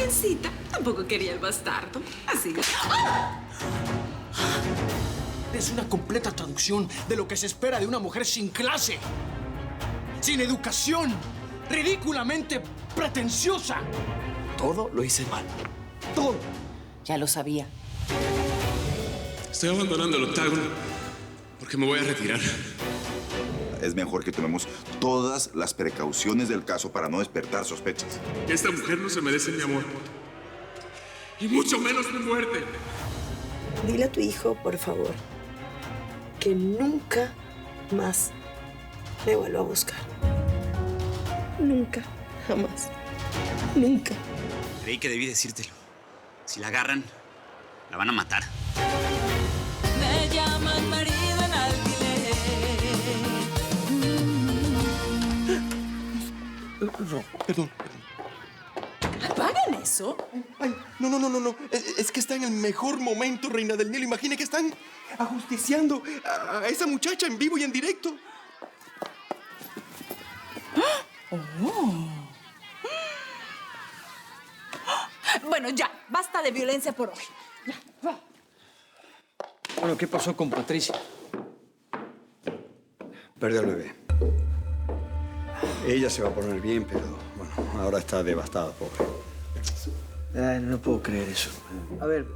Virgencita tampoco quería el bastardo. Así que... ¡Ah! Es una completa traducción de lo que se espera de una mujer sin clase, sin educación, ridículamente pretenciosa. Todo lo hice mal. Todo. Ya lo sabía. Estoy abandonando el octágono porque me voy a retirar. Es mejor que tomemos todas las precauciones del caso para no despertar sospechas. Esta mujer no se merece mi amor. Y mucho menos mi muerte. Dile a tu hijo, por favor, que nunca más me vuelva a buscar. Nunca, jamás, nunca. Creí que debí decírtelo. Si la agarran, la van a matar. Me llaman marido en alquiler. Perdón. ¿Pagan eso? Ay, no. Es que está en el mejor momento, Reina del Nilo. Imagine que están ajusticiando a esa muchacha en vivo y en directo. Bueno, ya. Basta de violencia por hoy. Bueno, ¿qué pasó con Patricia? Perdió al bebé. Ella se va a poner bien, pero bueno, ahora está devastada, pobre. Ay, no puedo creer eso. A ver,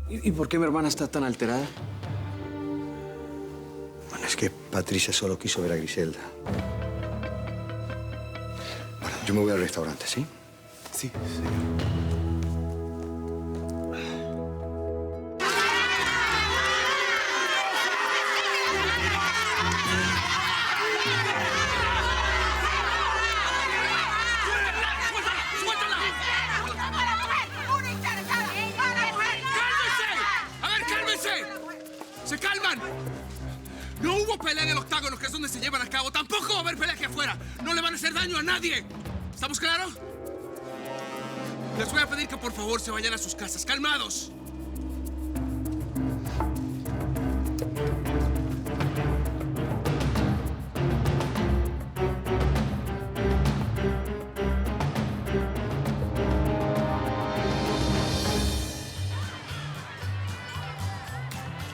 ¿y por qué mi hermana está tan alterada? Bueno, es que Patricia solo quiso ver a Griselda. Bueno, yo me voy al restaurante, ¿sí? Sí. ¡Se calman! No hubo pelea en el octágono, que es donde se llevan a cabo. Tampoco va a haber pelea aquí afuera. No le van a hacer daño a nadie. ¿Estamos claros? Les voy a pedir que por favor se vayan a sus casas. ¡Calmados!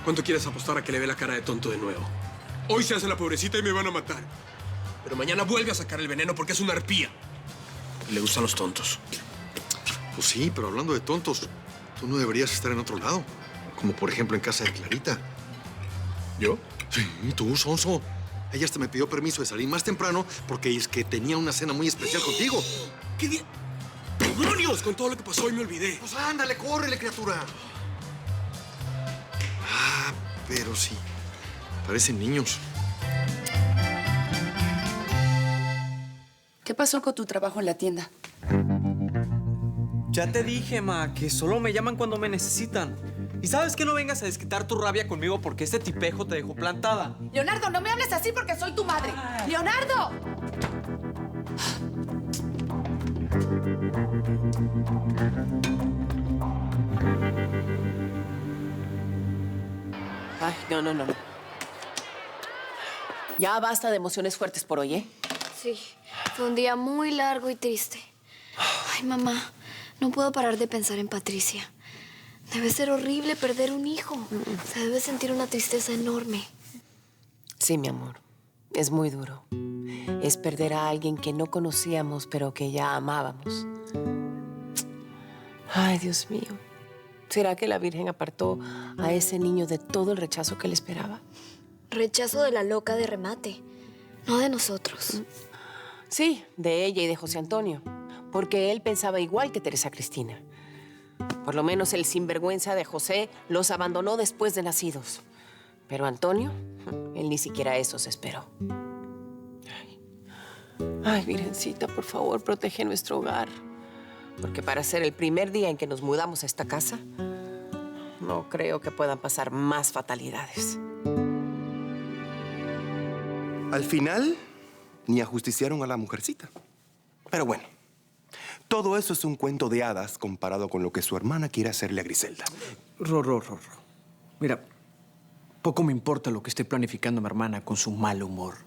¿Cuánto quieres apostar a que le ve la cara de tonto de nuevo? Hoy se hace la pobrecita y me van a matar. Pero mañana vuelve a sacar el veneno porque es una arpía. Y le gustan los tontos. Pues sí, pero hablando de tontos, tú no deberías estar en otro lado. Como por ejemplo en casa de Clarita. ¿Yo? Sí, tú, Sonso. Ella hasta me pidió permiso de salir más temprano porque es que tenía una cena muy especial contigo. ¿Qué día? ¡Demonios! Con todo lo que pasó hoy me olvidé. Pues ándale, córrele, criatura. Ah, pero sí. Parecen niños. ¿Qué pasó con tu trabajo en la tienda? Ya te dije, Ma, que solo me llaman cuando me necesitan. Y sabes que no vengas a desquitar tu rabia conmigo porque este tipejo te dejó plantada. Leonardo, no me hables así porque soy tu madre. ¡Leonardo! Ay, no. Ya basta de emociones fuertes por hoy, ¿eh? Sí, fue un día muy largo y triste. Ay, mamá, no puedo parar de pensar en Patricia. Debe ser horrible perder un hijo. Se debe sentir una tristeza enorme. Sí, mi amor. Es muy duro. Es perder a alguien que no conocíamos, pero que ya amábamos. Ay, Dios mío. ¿Será que la Virgen apartó a ese niño de todo el rechazo que le esperaba? Rechazo de la loca de remate, no de nosotros. Sí, de ella y de José Antonio. Porque él pensaba igual que Teresa Cristina. Por lo menos el sinvergüenza de José los abandonó después de nacidos. Pero Antonio, él ni siquiera eso se esperó. Ay, Virgencita, por favor, protege nuestro hogar. Porque para ser el primer día en que nos mudamos a esta casa, no creo que puedan pasar más fatalidades. Al final, ni ajusticiaron a la mujercita. Pero bueno, todo eso es un cuento de hadas comparado con lo que su hermana quiere hacerle a Griselda. Rorro. Mira, poco me importa lo que esté planificando mi hermana con su mal humor.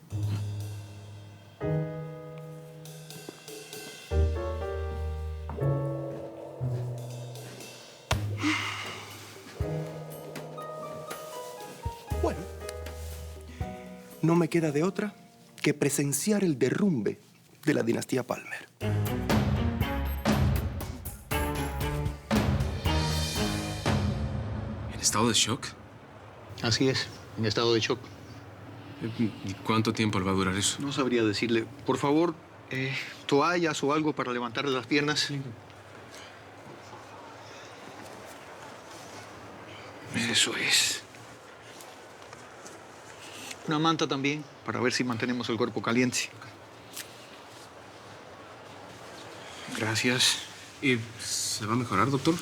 no me queda de otra que presenciar el derrumbe de la dinastía Palmer. ¿En estado de shock? Así es, en estado de shock. ¿Y cuánto tiempo le va a durar eso? No sabría decirle. Por favor, toallas o algo para levantarle las piernas. Eso es. Una manta también, para ver si mantenemos el cuerpo caliente. Gracias. ¿Y se va a mejorar, doctor?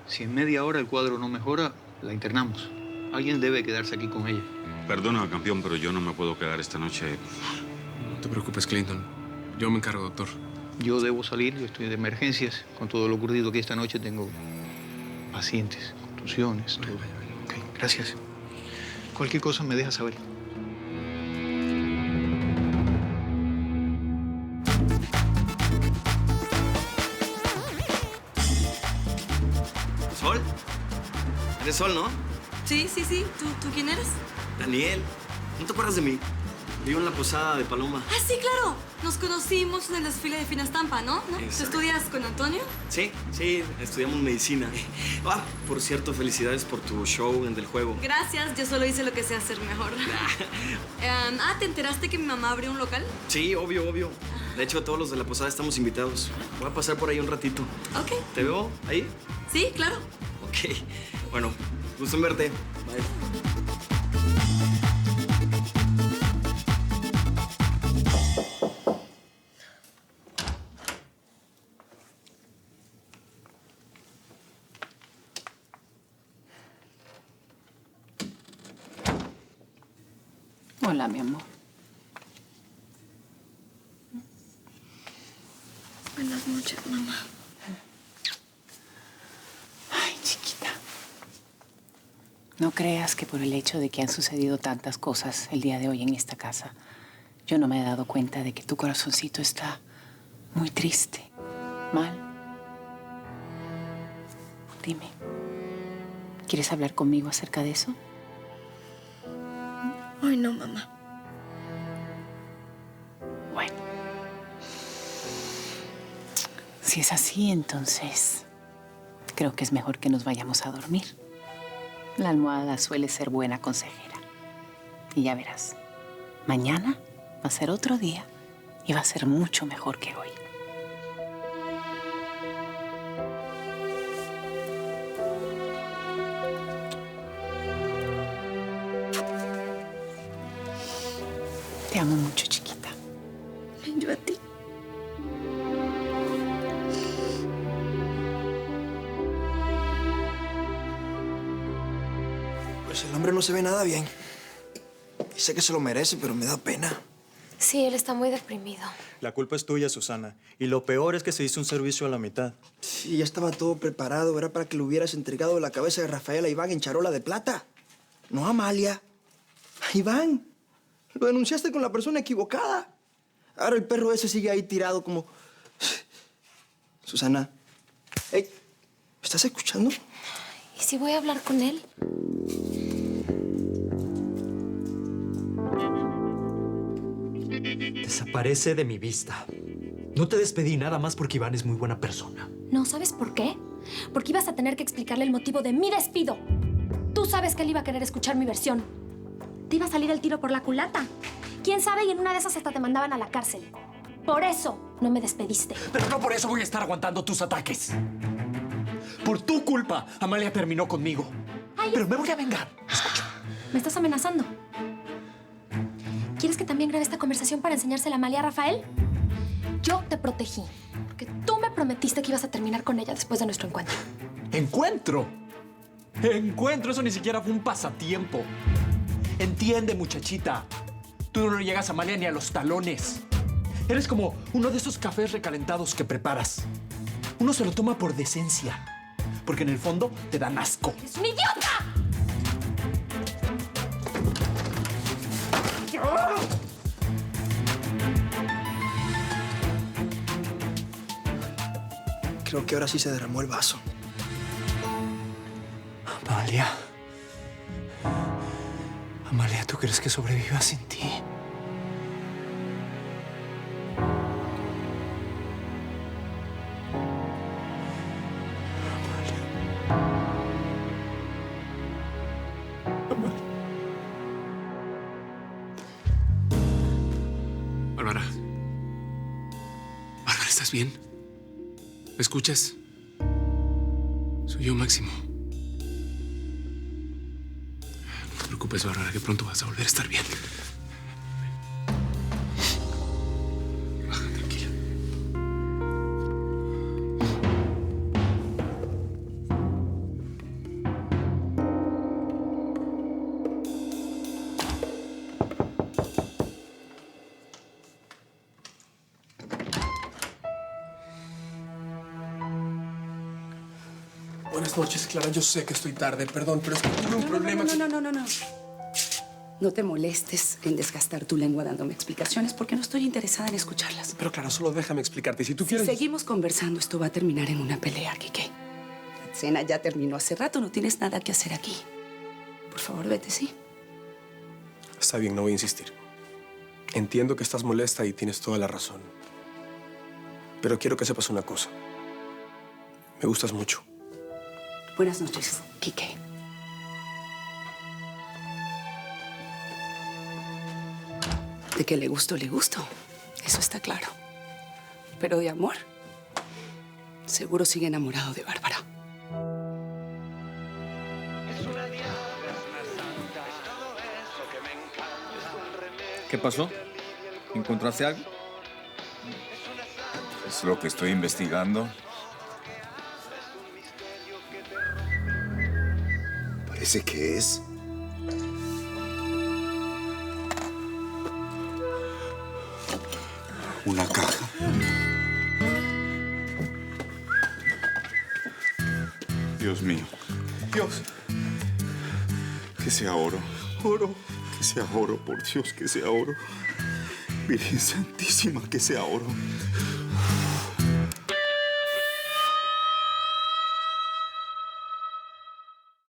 Si en media hora el cuadro no mejora, la internamos. Alguien debe quedarse aquí con ella. Perdona, campeón, pero yo no me puedo quedar esta noche. No te preocupes, Clinton. Yo me encargo, doctor. Yo debo salir, yo estoy de emergencias. Con todo lo ocurrido aquí esta noche tengo pacientes, contusiones, todo. Ok, gracias. Cualquier cosa me deja saber. ¿Sol? ¿Eres Sol, no? Sí. ¿Tú quién eres? Daniel. ¿No te acuerdas de mí? Vivo en la posada de Paloma. Ah, sí, claro. Nos conocimos en el desfile de Fina Estampa, ¿no? ¿Tú estudias con Antonio? Sí, estudiamos medicina. Ah, por cierto, felicidades por tu show en Del Juego. Gracias, yo solo hice lo que sé hacer mejor. ¿Te enteraste que mi mamá abrió un local? Sí, obvio. De hecho, todos los de la posada estamos invitados. Voy a pasar por ahí un ratito. Ok. ¿Te veo ahí? Sí, claro. Ok. Bueno, gusto en verte. Bye. Hola, mi amor. Buenas noches, mamá. Ay, chiquita. No creas que por el hecho de que han sucedido tantas cosas el día de hoy en esta casa, yo no me he dado cuenta de que tu corazoncito está muy triste, mal. Dime, ¿quieres hablar conmigo acerca de eso? Ay, no, mamá. Bueno. Si es así, entonces creo que es mejor que nos vayamos a dormir. La almohada suele ser buena consejera. Y ya verás, mañana va a ser otro día y va a ser mucho mejor que hoy. Te amo mucho, chiquita. Yo a ti. Pues el hombre no se ve nada bien. Y sé que se lo merece, pero me da pena. Sí, él está muy deprimido. La culpa es tuya, Susana. Y lo peor es que se hizo un servicio a la mitad. Sí, ya estaba todo preparado. Era para que le hubieras entregado la cabeza de Rafael a Iván en charola de plata. No a Amalia. A Iván. Lo denunciaste con la persona equivocada. Ahora el perro ese sigue ahí tirado como... Susana. Hey, ¿me estás escuchando? ¿Y si voy a hablar con él? Desaparece de mi vista. No te despedí nada más porque Iván es muy buena persona. No, ¿sabes por qué? Porque ibas a tener que explicarle el motivo de mi despido. Tú sabes que él iba a querer escuchar mi versión. Te iba a salir el tiro por la culata. ¿Quién sabe? Y en una de esas hasta te mandaban a la cárcel. Por eso no me despediste. Pero no por eso voy a estar aguantando tus ataques. Por tu culpa, Amalia terminó conmigo. Ay, pero me voy a vengar. Escucha. ¿Me estás amenazando? ¿Quieres que también grabe esta conversación para enseñársela a Amalia, Rafael? Yo te protegí, porque tú me prometiste que ibas a terminar con ella después de nuestro encuentro. ¿Encuentro? ¿Encuentro? Eso ni siquiera fue un pasatiempo. Entiende, muchachita. Tú no llegas a Amalia ni a los talones. Eres como uno de esos cafés recalentados que preparas. Uno se lo toma por decencia, porque en el fondo te dan asco. ¡Eres un idiota! Creo que ahora sí se derramó el vaso. Amalia, ¿tú crees que sobreviva sin ti? Bárbara. Bárbara, ¿estás bien? ¿Me escuchas? Soy yo, Máximo. No te preocupes, Bárbara, que pronto vas a volver a estar bien. Baja, tranquila. Buenas noches, Clara. Yo sé que estoy tarde, perdón, pero es que tuve un problema. No. No te molestes en desgastar tu lengua dándome explicaciones porque no estoy interesada en escucharlas. Pero Clara, solo déjame explicarte. Si tú quieres... Si seguimos conversando, esto va a terminar en una pelea, Quique. La cena ya terminó hace rato, no tienes nada que hacer aquí. Por favor, vete, ¿sí? Está bien, no voy a insistir. Entiendo que estás molesta y tienes toda la razón. Pero quiero que sepas una cosa. Me gustas mucho. Buenas noches, Quique. De que le gusto, eso está claro. Pero de amor, seguro sigue enamorado de Bárbara. ¿Qué pasó? ¿Encontraste algo? Es lo que estoy investigando. Parece que es... una caja. Dios mío. Dios. Que sea oro. Oro. Que sea oro, por Dios, que sea oro. Virgen Santísima, que sea oro.